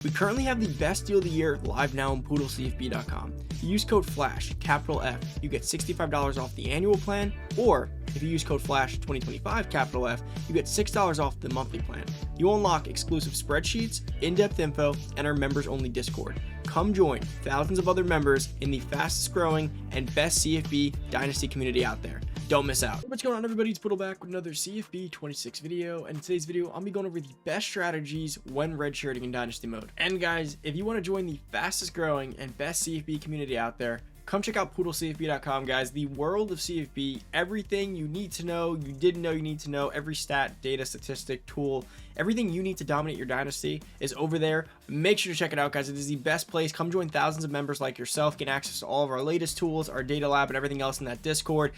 We currently have the best deal of the year live now on poodlecfb.com. If you use code FLASH, capital F, you get $65 off the annual plan, or if you use code FLASH 2025, capital F, you get $6 off the monthly plan. You unlock exclusive spreadsheets, in-depth info, and our members-only Discord. Come join thousands of other members in the fastest growing and best CFB Dynasty community out there. Don't miss out. What's going on, everybody? It's Poodle back with another CFB 26 video, and in today's video, I'll be going over the best strategies when redshirting in Dynasty mode. And guys, if you want to join the fastest growing and best CFB community out there, come check out poodlecfb.com, guys. The world of CFB, everything you need to know, you didn't know you need to know, every stat, data, statistic, tool, everything you need to dominate your dynasty is over there. Make sure to check it out, guys. It is the best place. Come join thousands of members like yourself, get access to all of our latest tools, our data lab, and everything else in that Discord.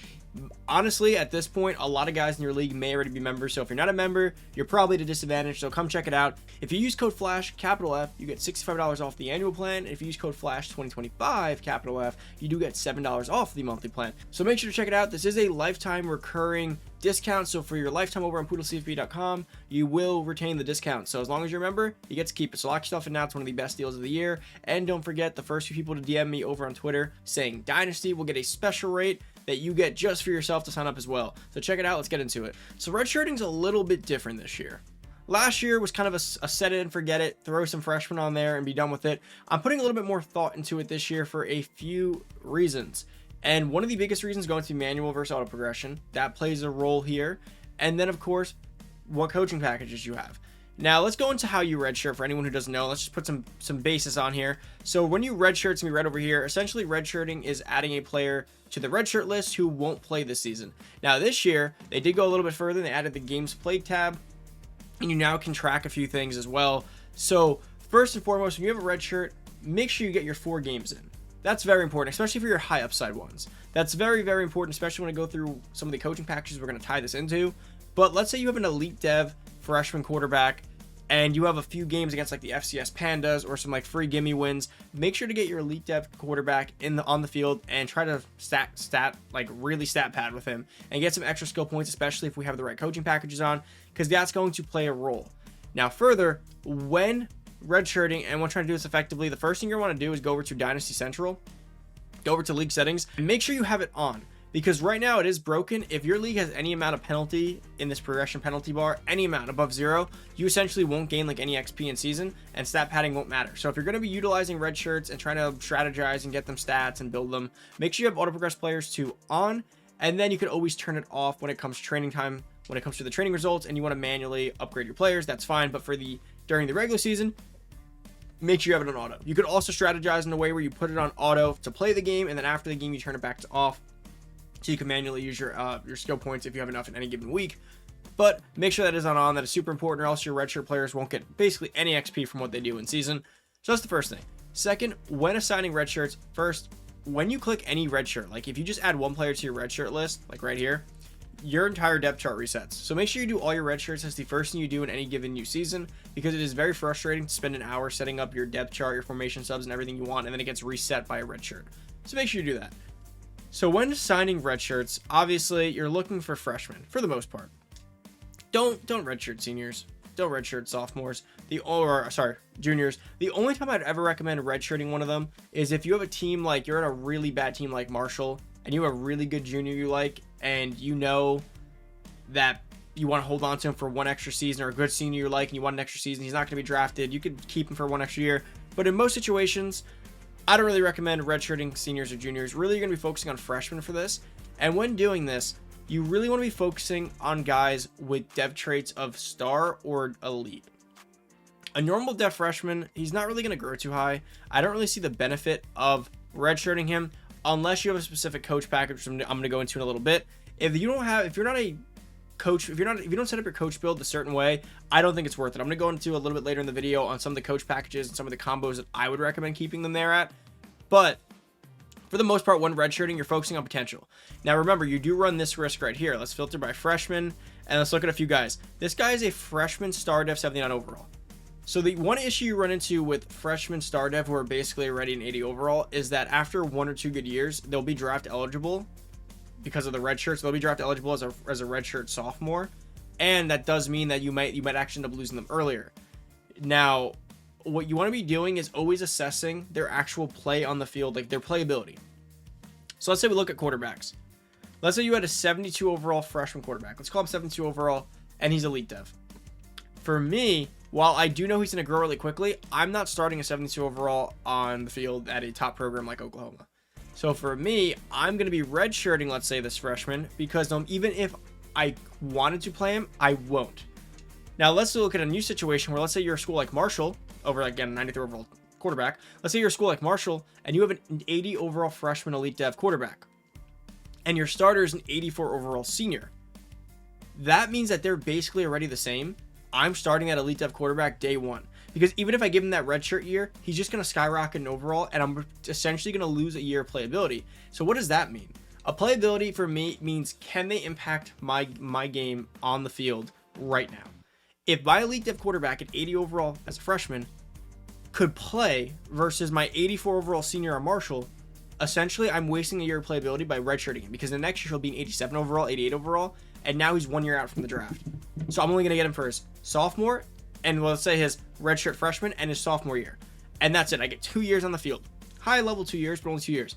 Honestly, at this point, a lot of guys in your league may already be members, so if you're not a member, you're probably at a disadvantage, so come check it out. If you use code FLASH, capital F, you get $65 off the annual plan. If you use code FLASH 2025, capital F, you do get $7 off the monthly plan. So make sure to check it out. This is a lifetime recurring discount, so for your lifetime over on poodlecfb.com, you will retain the discount. So as long as you're a member, you get to keep it. So lock yourself in now. It's one of the best deals of the year. And don't forget, the first few people to DM me over on Twitter saying Dynasty will get a special rate that you get just for yourself to sign up as well. So check it out. Let's get into it. So redshirting's a little bit different this year. Last year was kind of a set it and forget it, throw some freshmen on there and be done with it. I'm putting a little bit more thought into it this year for a few reasons. And one of the biggest reasons going to be manual versus auto progression. That plays a role here. And then, of course, what coaching packages you have. Now, let's go into how you redshirt. For anyone who doesn't know, let's just put some basis on here. So when you redshirt, it's going to be right over here. Essentially, redshirting is adding a player to the redshirt list who won't play this season. Now, this year, they did go a little bit further. They added the games played tab, and you now can track a few things as well. So first and foremost, when you have a redshirt, make sure you get your 4 games in. That's very important, especially for your high upside ones. That's very, very important, especially when I go through some of the coaching packages we're going to tie this into. But let's say you have an elite dev freshman quarterback and you have a few games against like the FCS Pandas or some like free gimme wins. Make sure to get your elite dev quarterback on the field and try to really stat pad with him and get some extra skill points, especially if we have the right coaching packages on, because that's going to play a role. Now further, when redshirting and when trying to do this effectively, the first thing you want to do is go over to Dynasty Central, go over to league settings, and make sure you have it on, because right now it is broken. If your league has any amount of penalty in this progression penalty bar, any amount above 0, you essentially won't gain like any XP in season, and stat padding won't matter. So if you're going to be utilizing red shirts and trying to strategize and get them stats and build them, make sure you have auto progress players to on, and then you can always turn it off when it comes to training time. When it comes to the training results and you want to manually upgrade your players, that's fine. But for during the regular season, make sure you have it on auto. You could also strategize in a way where you put it on auto to play the game, and then after the game you turn it back to off, so you can manually use your skill points if you have enough in any given week. But make sure that is on. That is super important, or else your redshirt players won't get basically any XP from what they do in season. So that's the first thing. Second, when assigning redshirts, first, when you click any redshirt, like if you just add one player to your redshirt list, like right here, your entire depth chart resets. So make sure you do all your red shirts as the first thing you do in any given new season, because it is very frustrating to spend an hour setting up your depth chart, your formation subs, and everything you want, and then it gets reset by a red shirt. So make sure you do that. So when assigning red shirts, obviously you're looking for freshmen for the most part. Don't redshirt seniors. Don't redshirt sophomores. Juniors. The only time I'd ever recommend redshirting one of them is if you have a team like you're in a really bad team like Marshall, and you have a really good junior you like, and you know that you want to hold on to him for one extra season, or a good senior you like and you want an extra season, he's not going to be drafted, you could keep him for one extra year. But in most situations, I don't really recommend redshirting seniors or juniors. Really, you're going to be focusing on freshmen for this. And when doing this, you really want to be focusing on guys with dev traits of star or elite. A normal dev freshman, he's not really going to grow too high. I don't really see the benefit of redshirting him unless you have a specific coach package, which I'm going to go into in a little bit. If you don't set up your coach build a certain way, I don't think it's worth it. I'm going to go into a little bit later in the video on some of the coach packages and some of the combos that I would recommend keeping them there at. But for the most part, when redshirting, you're focusing on potential. Now remember, you do run this risk right here. Let's filter by freshman, and let's look at a few guys. This guy is a freshman star dev 79 overall. So the one issue you run into with freshman star dev who are basically already an 80 overall is that after 1 or 2 good years, they'll be draft eligible because of the red shirts. They'll be draft eligible as a redshirt sophomore, and that does mean that you might actually end up losing them earlier. Now, what you want to be doing is always assessing their actual play on the field, like their playability. So let's say we look at quarterbacks. Let's say you had a 72 overall freshman quarterback. Let's call him 72 overall, and he's elite dev. For me, while I do know he's going to grow really quickly, I'm not starting a 72 overall on the field at a top program like Oklahoma. So for me, I'm going to be redshirting, let's say, this freshman, because even if I wanted to play him, I won't. Now, let's look at a new situation where, let's say you're a school like Marshall, over, again, a 93 overall quarterback. Let's say you're a school like Marshall, and you have an 80 overall freshman elite dev quarterback, and your starter is an 84 overall senior. That means that they're basically already the same. I'm starting at elite dev quarterback day one, because even if I give him that redshirt year, he's just going to skyrocket in overall, and I'm essentially going to lose a year of playability. So what does that mean? A playability for me means, can they impact my game on the field right now? If my elite dev quarterback at 80 overall as a freshman could play versus my 84 overall senior on Marshall, essentially I'm wasting a year of playability by redshirting him, because the next year he'll be an 87 overall, 88 overall, and now he's 1 year out from the draft. So I'm only going to get him for his sophomore, and let's say his redshirt freshman and his sophomore year. And that's it. I get 2 years on the field. High level 2 years, but only 2 years.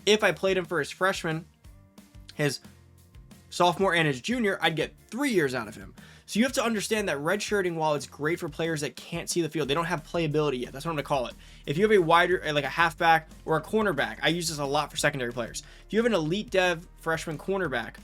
If I played him for his freshman, his sophomore, and his junior, I'd get 3 years out of him. So you have to understand that redshirting, while it's great for players that can't see the field, they don't have playability yet. That's what I'm going to call it. If you have a wider, like a halfback or a cornerback, I use this a lot for secondary players. If you have an elite dev freshman cornerback,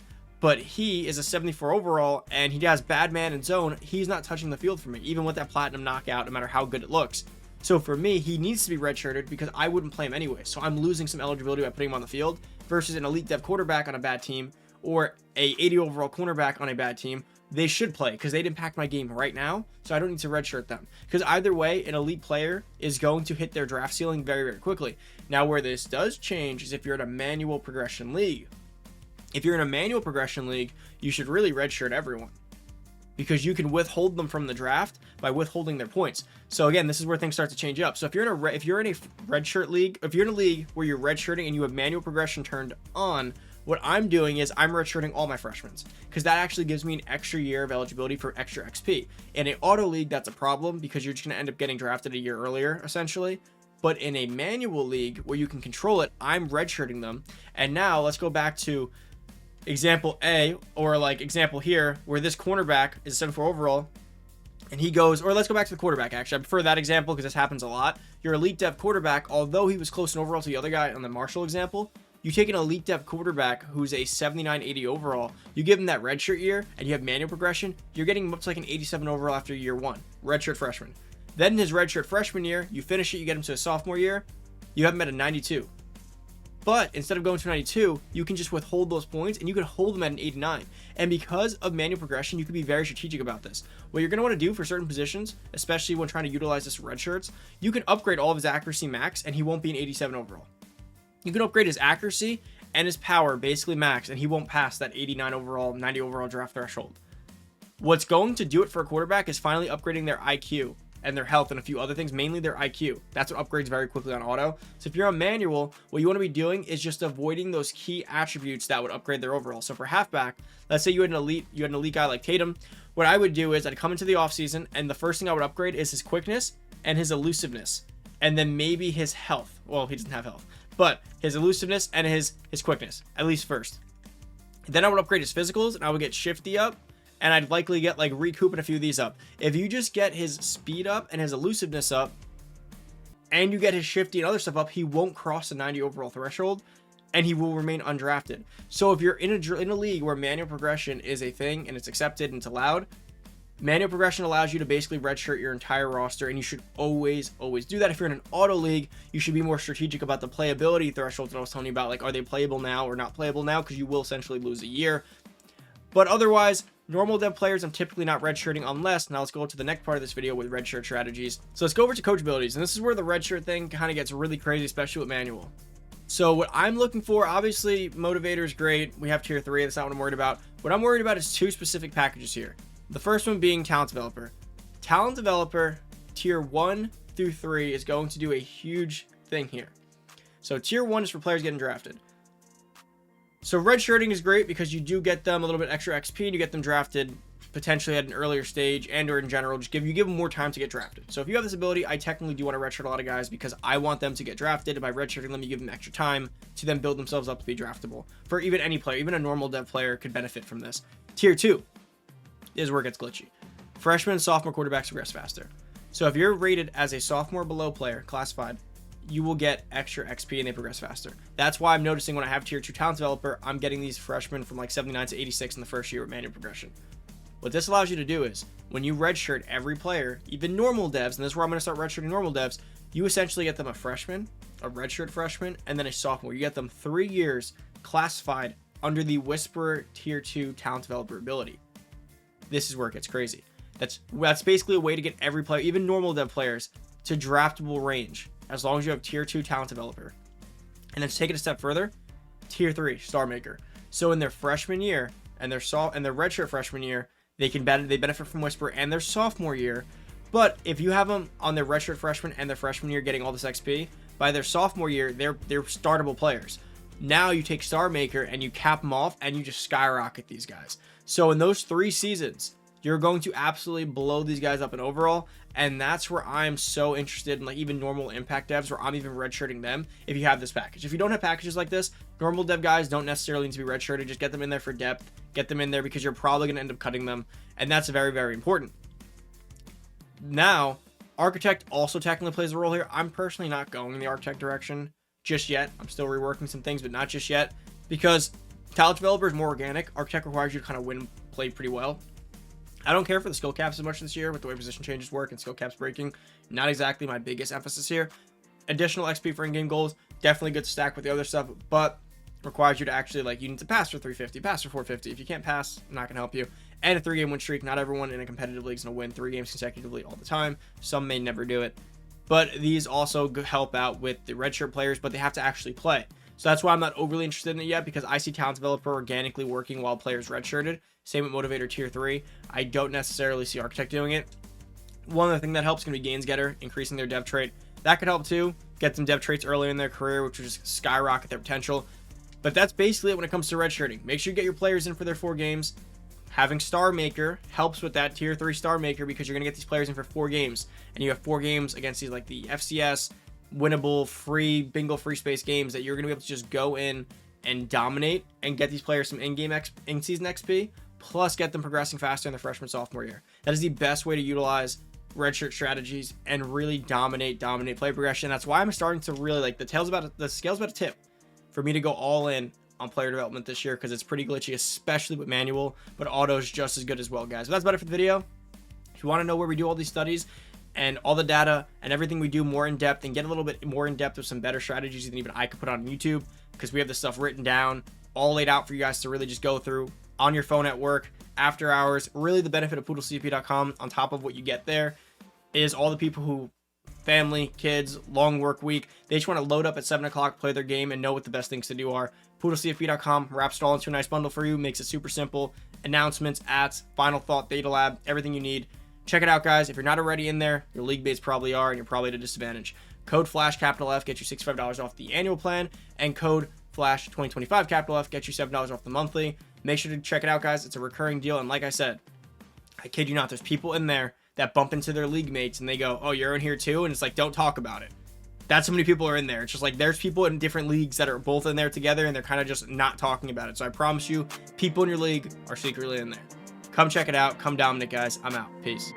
but he is a 74 overall and he has bad man and zone, he's not touching the field for me, even with that platinum knockout, no matter how good it looks. So for me, he needs to be redshirted because I wouldn't play him anyway. So I'm losing some eligibility by putting him on the field versus an elite dev quarterback on a bad team or a 80 overall cornerback on a bad team. They should play because they'd impact my game right now, so I don't need to redshirt them. Because either way, an elite player is going to hit their draft ceiling very, very quickly. Now, where this does change is if you're in a manual progression league. If you're in a manual progression league, you should really redshirt everyone, because you can withhold them from the draft by withholding their points. So again, this is where things start to change up. So if you're in a redshirt league, if you're in a league where you're redshirting and you have manual progression turned on, what I'm doing is I'm redshirting all my freshmen, because that actually gives me an extra year of eligibility for extra XP. In an auto league, that's a problem because you're just going to end up getting drafted a year earlier, essentially. But in a manual league where you can control it, I'm redshirting them. And now let's go back to example A, or like example here, where this cornerback is a 74 overall, and he goes, or let's go back to the quarterback, actually. I prefer that example because this happens a lot. Your elite dev quarterback, although he was close in overall to the other guy on the Marshall example, you take an elite dev quarterback who's a 79-80 overall, you give him that redshirt year, and you have manual progression, you're getting him up to like an 87 overall after year one, redshirt freshman. Then in his redshirt freshman year, you finish it, you get him to a sophomore year, you have him at a 92. But instead of going to 92, you can just withhold those points, and you can hold them at an 89. And because of manual progression, you can be very strategic about this. What you're going to want to do for certain positions, especially when trying to utilize this redshirts, you can upgrade all of his accuracy max, and he won't be an 87 overall. You can upgrade his accuracy and his power basically max, and he won't pass that 89 overall, 90 overall draft threshold. What's going to do it for a quarterback is finally upgrading their IQ and their health and a few other things, mainly their IQ. That's what upgrades very quickly on auto. So if you're on manual, what you want to be doing is just avoiding those key attributes that would upgrade their overall. So for halfback, let's say you had an elite guy like Tatum. What I would do is I'd come into the offseason, and the first thing I would upgrade is his quickness and his elusiveness, and then maybe his health. Well, he doesn't have health, but his elusiveness and his quickness, at least first. Then I would upgrade his physicals, and I would get shifty up, and I'd likely get like recoup and a few of these up. If you just get his speed up and his elusiveness up, and you get his shifty and other stuff up, he won't cross the 90 overall threshold, and he will remain undrafted. So if you're in a league where manual progression is a thing and it's accepted and it's allowed, manual progression allows you to basically redshirt your entire roster, and you should always do that. If you're in an auto league, you should be more strategic about the playability thresholds that I was telling you about, like are they playable now or not playable now, because you will essentially lose a year. But otherwise, normal dev players, I'm typically not redshirting unless, now let's go to the next part of this video with redshirt strategies. So let's go over to coach abilities, and this is where the redshirt thing kind of gets really crazy, especially with manual. So what I'm looking for, obviously motivator is great. We have tier 3, that's not what I'm worried about. What I'm worried about is two specific packages here. The first one being talent developer. Talent developer tier 1 through 3 is going to do a huge thing here. So tier 1 is for players getting drafted. So redshirting is great because you do get them a little bit extra XP and you get them drafted potentially at an earlier stage, and or in general, just give them more time to get drafted. So if you have this ability, I technically do want to redshirt a lot of guys because I want them to get drafted. And by redshirting them, you give them extra time to then build themselves up to be draftable. For even any player, even a normal dev player could benefit from this. Tier 2 is where it gets glitchy. Freshman and sophomore quarterbacks progress faster. So if you're rated as a sophomore below player, classified, you will get extra XP and they progress faster. That's why I'm noticing when I have tier 2 talent developer, I'm getting these freshmen from like 79 to 86 in the first year with manual progression. What this allows you to do is when you redshirt every player, even normal devs, and this is where I'm going to start redshirting normal devs, you essentially get them a freshman, a redshirt freshman, and then a sophomore. You get them 3 years classified under the Whisperer tier 2 talent developer ability. This is where it gets crazy. That's basically a way to get every player, even normal dev players, to draftable range as long as you have tier 2 talent developer. And then to take it a step further, tier 3 star maker. So in their freshman year and their redshirt freshman year, they benefit from Whisper and their sophomore year. But if you have them on their redshirt freshman and their freshman year getting all this XP, by their sophomore year, they're startable players. Now you take Star Maker and you cap them off and you just skyrocket these guys. So in those 3 seasons, you're going to absolutely blow these guys up in overall. And that's where I'm so interested in like even normal impact devs where I'm even redshirting them if you have this package. If you don't have packages like this, normal dev guys don't necessarily need to be redshirted. Just get them in there for depth. Get them in there because you're probably going to end up cutting them. And that's very, very important. Now, Architect also technically plays a role here. I'm personally not going in the Architect direction just yet. I'm still reworking some things, but not just yet. Because talent developer is more organic. Architect requires you to kind of play pretty well. I don't care for the skill caps as much this year with the way position changes work and skill caps breaking. Not exactly my biggest emphasis here. Additional XP for in-game goals, definitely good to stack with the other stuff, but requires you to actually, like, you need to pass for 350, pass for 450. If you can't pass, I'm not going to help you. And a 3-game win streak. Not everyone in a competitive league is going to win 3 games consecutively all the time. Some may never do it. But these also help out with the redshirt players, but they have to actually play. So that's why I'm not overly interested in it yet, because I see talent developer organically working while players redshirted. Same with motivator tier 3. I don't necessarily see architect doing it. One other thing that helps can be gains getter, increasing their dev trait. That could help too. Get some dev traits early in their career, which will just skyrocket their potential. But that's basically it when it comes to redshirting. Make sure you get your players in for their 4 games. Having Star Maker helps with that tier 3 Star Maker because you're going to get these players in for 4 games. And you have 4 games against these like the FCS, winnable, free, bingo free space games that you're going to be able to just go in and dominate and get these players some in-game in-season XP, plus get them progressing faster in their freshman sophomore year. That is the best way to utilize redshirt strategies and really dominate play progression. That's why I'm starting to really like the scale's about to tip for me to go all in on player development this year because it's pretty glitchy, especially with manual, but auto is just as good as well, guys. But that's about it for the video. If you want to know where we do all these studies and all the data and everything we do more in depth and get a little bit more in depth with some better strategies than even I could put on YouTube, because we have this stuff written down, all laid out for you guys to really just go through on your phone at work, after hours. Really the benefit of poodlecfb.com on top of what you get there is all the people who family, kids, long work week, they just want to load up at 7 o'clock, play their game, and know what the best things to do are. poodlecfb.com wraps it all into a nice bundle for you, makes it super simple. Announcements, ads, final thought, data lab, everything you need. Check it out, guys. If you're not already in there, your league mates probably are, and you're probably at a disadvantage. Code FLASH capital F gets you $65 off the annual plan, and code FLASH 2025 capital F gets you $7 off the monthly. Make sure to check it out, guys. It's a recurring deal, and like I said, I kid you not, there's people in there that bump into their league mates and they go, oh, you're in here too? And it's like, don't talk about it. That's how many people are in there. It's just like there's people in different leagues that are both in there together and they're kind of just not talking about it. So I promise you, people in your league are secretly in there. Come check it out. Come dominate, guys. I'm out. Peace.